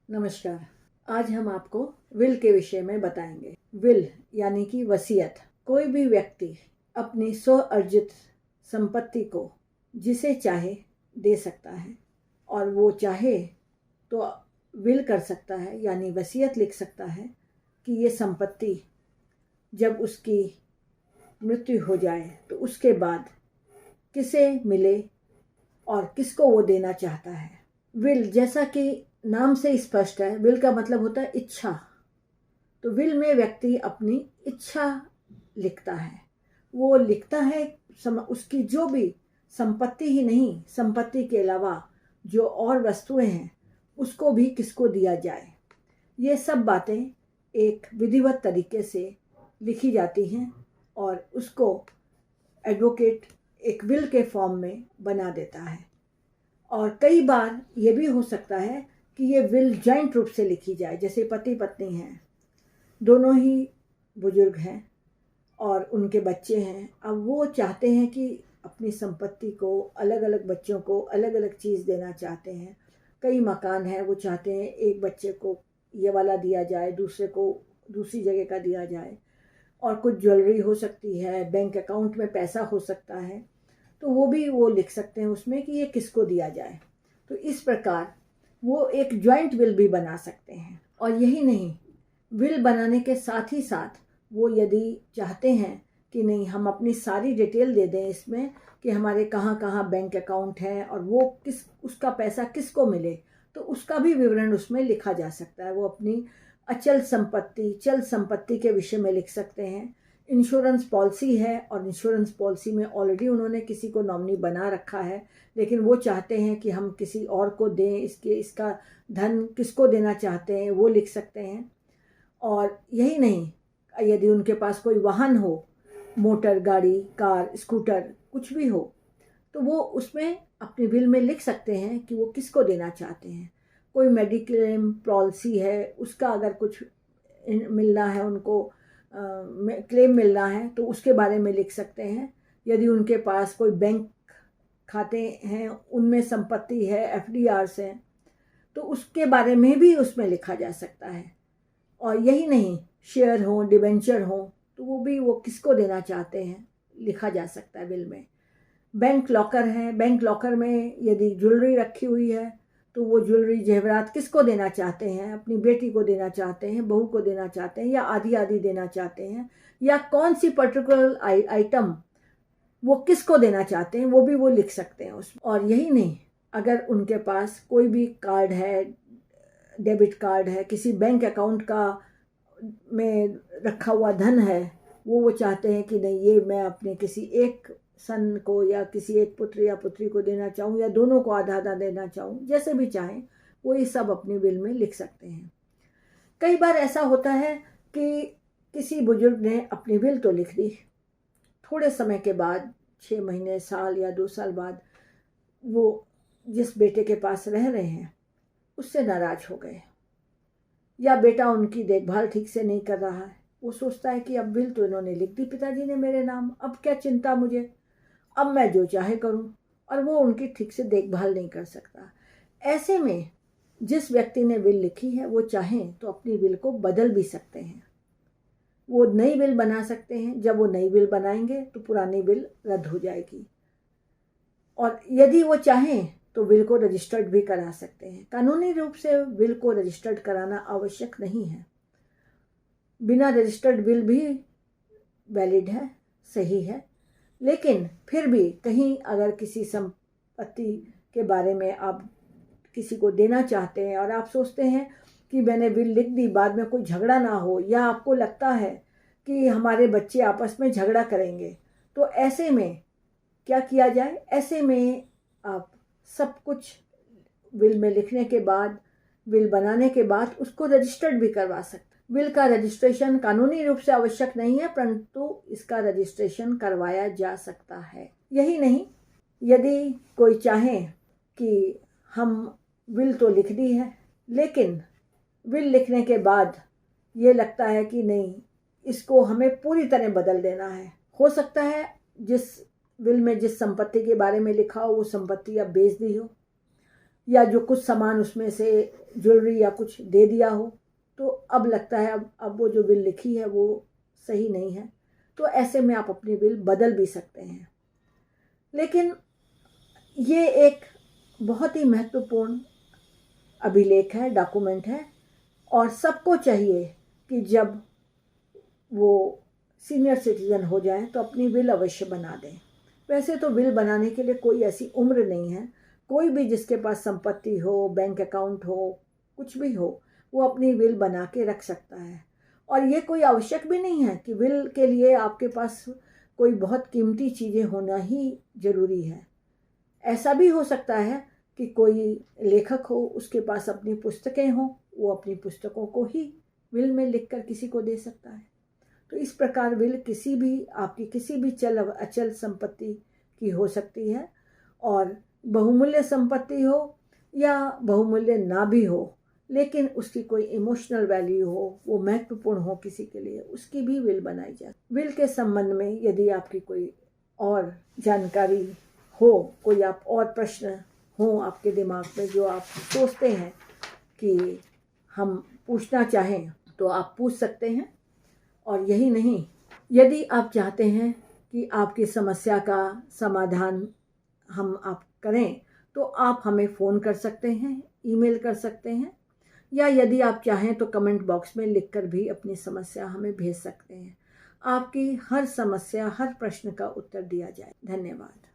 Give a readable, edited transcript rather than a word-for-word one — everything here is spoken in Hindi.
नमस्कार। आज हम आपको विल के विषय में बताएंगे। विल यानी कि वसीयत। कोई भी व्यक्ति अपनी स्व अर्जित संपत्ति को जिसे चाहे दे सकता है और वो चाहे तो विल कर सकता है, यानी वसीयत लिख सकता है कि ये संपत्ति जब उसकी मृत्यु हो जाए तो उसके बाद किसे मिले और किसको वो देना चाहता है। विल, जैसा कि नाम से स्पष्ट है, विल का मतलब होता है इच्छा। तो विल में व्यक्ति अपनी इच्छा लिखता है। वो लिखता है उसकी जो भी संपत्ति ही नहीं, संपत्ति के अलावा जो और वस्तुएं हैं उसको भी किसको दिया जाए। ये सब बातें एक विधिवत तरीके से लिखी जाती हैं और उसको एडवोकेट एक विल के फॉर्म में बना देता है। और कई बार ये भी हो सकता है कि ये विल जॉइंट रूप से लिखी जाए, जैसे पति पत्नी हैं, दोनों ही बुजुर्ग हैं और उनके बच्चे हैं। अब वो चाहते हैं कि अपनी संपत्ति को अलग अलग बच्चों को अलग अलग चीज़ देना चाहते हैं। कई मकान हैं, वो चाहते हैं एक बच्चे को ये वाला दिया जाए, दूसरे को दूसरी जगह का दिया जाए। और कुछ ज्वेलरी हो सकती है, बैंक अकाउंट में पैसा हो सकता है, तो वो भी वो लिख सकते हैं उसमें कि ये किसको दिया जाए। तो इस प्रकार वो एक जॉइंट विल भी बना सकते हैं। और यही नहीं, विल बनाने के साथ ही साथ वो यदि चाहते हैं कि नहीं, हम अपनी सारी डिटेल दे दें इसमें कि हमारे कहाँ कहाँ बैंक अकाउंट है और वो उसका पैसा किसको मिले, तो उसका भी विवरण उसमें लिखा जा सकता है। वो अपनी अचल संपत्ति, चल संपत्ति के विषय में लिख सकते हैं। इंश्योरेंस पॉलिसी है और इंश्योरेंस पॉलिसी में ऑलरेडी उन्होंने किसी को नॉमिनी बना रखा है, लेकिन वो चाहते हैं कि हम किसी और को दें, इसका धन किसको देना चाहते हैं वो लिख सकते हैं। और यही नहीं, यदि उनके पास कोई वाहन हो, मोटर गाड़ी, कार, स्कूटर, कुछ भी हो, तो वो उसमें अपने विल में लिख सकते हैं कि वो किसको देना चाहते हैं। कोई मेडिक्लेम पॉलिसी है, उसका अगर कुछ मिलना है उनको, क्लेम मिलना है, तो उसके बारे में लिख सकते हैं। यदि उनके पास कोई बैंक खाते हैं, उनमें संपत्ति है, एफडीआर्स हैं, तो उसके बारे में भी उसमें लिखा जा सकता है। और यही नहीं, शेयर हो, डिबेंचर हो, तो वो भी वो किसको देना चाहते हैं लिखा जा सकता है विल में। बैंक लॉकर है, बैंक लॉकर में यदि ज्वेलरी रखी हुई है तो वो ज्वेलरी जेवरात किसको देना चाहते हैं, अपनी बेटी को देना चाहते हैं, बहू को देना चाहते हैं, या आधी आधी देना चाहते हैं, या कौन सी पर्टिकुलर आइटम वो किसको देना चाहते हैं, वो भी वो लिख सकते हैं उसमें। और यही नहीं, अगर उनके पास कोई भी कार्ड है, डेबिट कार्ड है, किसी बैंक अकाउंट का में रखा हुआ धन है, वो चाहते हैं कि नहीं, ये मैं अपने किसी एक सन को या किसी एक पुत्र या पुत्री को देना चाहूँ, या दोनों को आधा आधा देना चाहूँ, जैसे भी चाहें वो ये सब अपनी विल में लिख सकते हैं। कई बार ऐसा होता है कि किसी बुजुर्ग ने अपनी विल तो लिख दी, थोड़े समय के बाद, 6 महीने, साल या 2 साल बाद, वो जिस बेटे के पास रह रहे हैं उससे नाराज हो गए, या बेटा उनकी देखभाल ठीक से नहीं कर रहा है। वो सोचता है कि अब विल तो इन्होंने लिख दी पिताजी ने मेरे नाम, अब क्या चिंता मुझे, अब मैं जो चाहे करूं, और वो उनकी ठीक से देखभाल नहीं कर सकता। ऐसे में जिस व्यक्ति ने विल लिखी है वो चाहें तो अपनी विल को बदल भी सकते हैं, वो नई विल बना सकते हैं। जब वो नई विल बनाएंगे तो पुरानी विल रद्द हो जाएगी, और यदि वो चाहें तो विल को रजिस्टर्ड भी करा सकते हैं। कानूनी रूप से विल को रजिस्टर्ड कराना आवश्यक नहीं है, बिना रजिस्टर्ड विल भी वैलिड है, सही है। लेकिन फिर भी कहीं अगर किसी संपत्ति के बारे में आप किसी को देना चाहते हैं और आप सोचते हैं कि मैंने विल लिख दी, बाद में कोई झगड़ा ना हो, या आपको लगता है कि हमारे बच्चे आपस में झगड़ा करेंगे, तो ऐसे में क्या किया जाए। ऐसे में आप सब कुछ विल में लिखने के बाद, विल बनाने के बाद उसको रजिस्टर्ड भी करवा सकते। विल का रजिस्ट्रेशन कानूनी रूप से आवश्यक नहीं है, परंतु इसका रजिस्ट्रेशन करवाया जा सकता है। यही नहीं, यदि कोई चाहे कि हम विल तो लिख दी है, लेकिन विल लिखने के बाद ये लगता है कि नहीं, इसको हमें पूरी तरह बदल देना है, हो सकता है जिस विल में जिस संपत्ति के बारे में लिखा हो वो संपत्ति अब बेच दी हो, या जो कुछ सामान उसमें से ज्वेलरी या कुछ दे दिया हो, तो अब लगता है अब वो जो विल लिखी है वो सही नहीं है। तो ऐसे में आप अपनी विल बदल भी सकते हैं। लेकिन ये एक बहुत ही महत्वपूर्ण अभिलेख है, डॉक्यूमेंट है, और सबको चाहिए कि जब वो सीनियर सिटीज़न हो जाए तो अपनी विल अवश्य बना दें। वैसे तो विल बनाने के लिए कोई ऐसी उम्र नहीं है, कोई भी जिसके पास संपत्ति हो, बैंक अकाउंट हो, कुछ भी हो, वो अपनी विल बना के रख सकता है। और ये कोई आवश्यक भी नहीं है कि विल के लिए आपके पास कोई बहुत कीमती चीज़ें होना ही ज़रूरी है। ऐसा भी हो सकता है कि कोई लेखक हो, उसके पास अपनी पुस्तकें हों, वो अपनी पुस्तकों को ही विल में लिखकर किसी को दे सकता है। तो इस प्रकार विल आपकी किसी भी चल अचल संपत्ति की हो सकती है, और बहुमूल्य संपत्ति हो या बहुमूल्य ना भी हो, लेकिन उसकी कोई इमोशनल वैल्यू हो, वो महत्वपूर्ण हो किसी के लिए, उसकी भी विल बनाई जाए। विल के संबंध में यदि आपकी कोई और जानकारी हो, कोई आप और प्रश्न हो आपके दिमाग में जो आप सोचते हैं कि हम पूछना चाहें, तो आप पूछ सकते हैं। और यही नहीं, यदि आप चाहते हैं कि आपकी समस्या का समाधान आप करें, तो आप हमें फ़ोन कर सकते हैं, ईमेल कर सकते हैं, या यदि आप चाहें तो कमेंट बॉक्स में लिखकर भी अपनी समस्या हमें भेज सकते हैं। आपकी हर समस्या, हर प्रश्न का उत्तर दिया जाए। धन्यवाद।